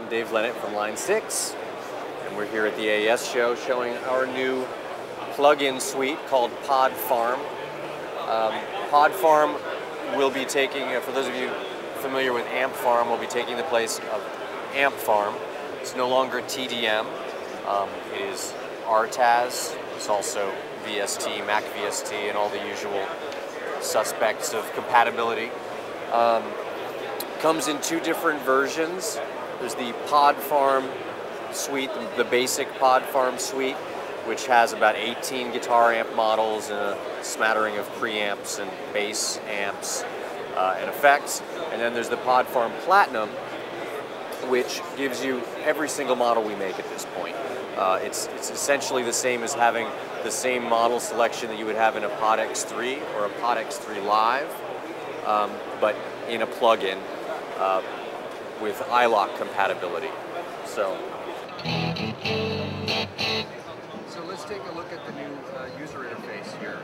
I'm Dave Lenat from Line 6, and we're here at the AES show showing our new plug-in suite called Pod Farm. Pod Farm will be taking, for those of you familiar with Amp Farm, will be taking the place of Amp Farm. It's no longer TDM. It is RTAS. It's also VST, Mac VST, and all the usual suspects of compatibility. Comes in two different versions. There's the Pod Farm suite, the basic Pod Farm suite, which has about 18 guitar amp models and a smattering of preamps and bass amps and effects. And then there's the Pod Farm Platinum, which gives you every single model we make at this point. It's essentially the same as having the same model selection that you would have in a Pod X3 or a Pod X3 Live, but in a plug-in with iLok compatibility. So let's take a look at the new user interface here.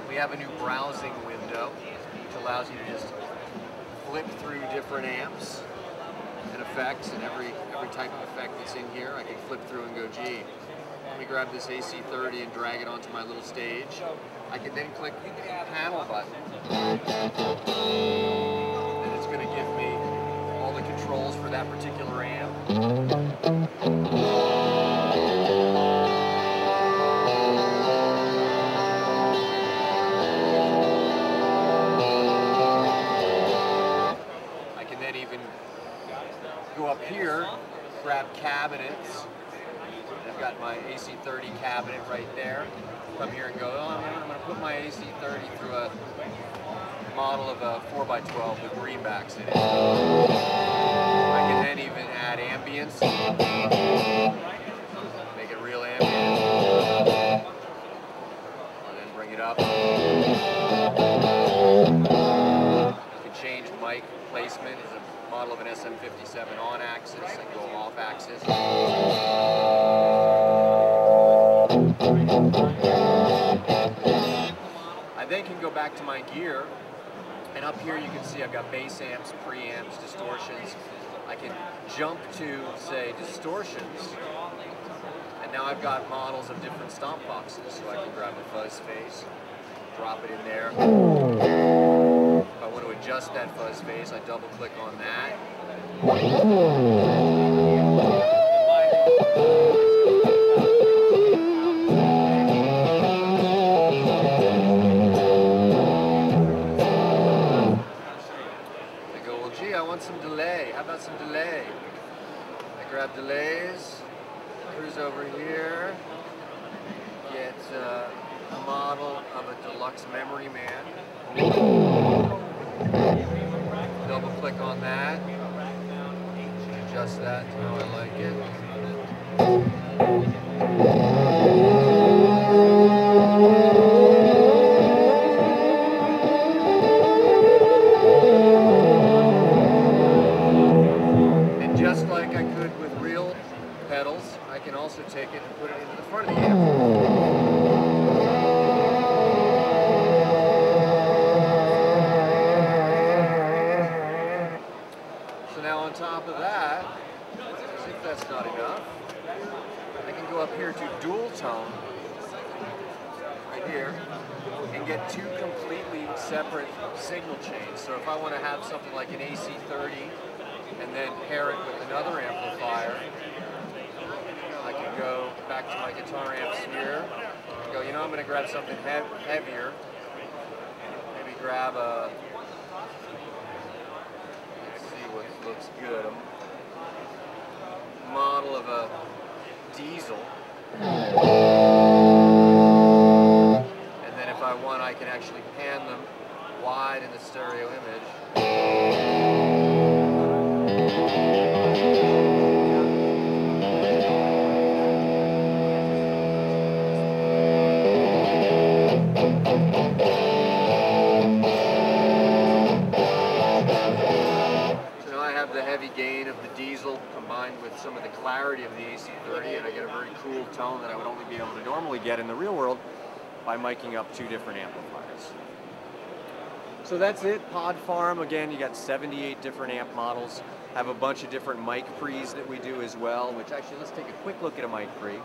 We have a new browsing window, which allows you to just flip through different amps and effects, and every type of effect that's in here, I can flip through and go, gee, let me grab this AC30 and drag it onto my little stage. I can then click the panel button, and it's going to give me all the controls for that particular amp. I can then even go up here, grab cabinets. I've got my AC30 cabinet right there. Come here and go, oh, I'm going to put my AC30 through a model of a 4x12 with greenbacks in it. I can then even add ambience, make it real ambient, and then bring it up. You can change mic placement. It's a model of an SM57 on axis. I can go off axis. I then can go back to my gear, and up here you can see I've got bass amps, preamps, distortions. I can jump to, say, distortions, and now I've got models of different stomp boxes, so I can grab a fuzz face, drop it in there. If I want to adjust that fuzz face, I double click on that. I want some delay. How about some delay? I grab delays, cruise over here, get a model of a deluxe memory man. Double click on that. Adjust that to how I like it. Just like I could with real pedals, I can also take it and put it into the front of the amp. So now on top of that, as if that's not enough, I can go up here to dual tone, right here, and get two completely separate signal chains. So if I want to have something like an AC30, and then pair it with another amplifier, I can go back to my guitar amps here, go, you know, I'm going to grab something heavier, maybe grab a, let's see what looks good, a model of a diesel, and then if I want, I can actually pan them wide in the stereo image. Gain of the diesel combined with some of the clarity of the AC30, and I get a very cool tone that I would only be able to normally get in the real world by miking up two different amplifiers. So that's it, Pod Farm. Again, you got 78 different amp models. Have a bunch of different mic pre's that we do as well, which actually, let's take a quick look at a mic pre.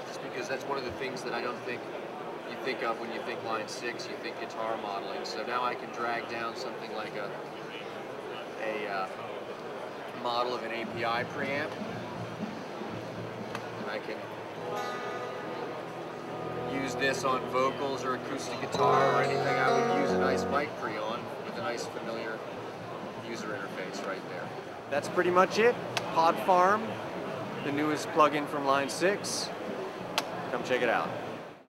Just because that's one of the things that I don't think you think of when you think Line 6, you think guitar modeling. So now I can drag down something like a model of an API preamp, and I can use this on vocals or acoustic guitar or anything I would use a nice mic pre on with a nice familiar user interface right there. That's pretty much it. Pod Farm, the newest plugin from Line 6. Come check it out.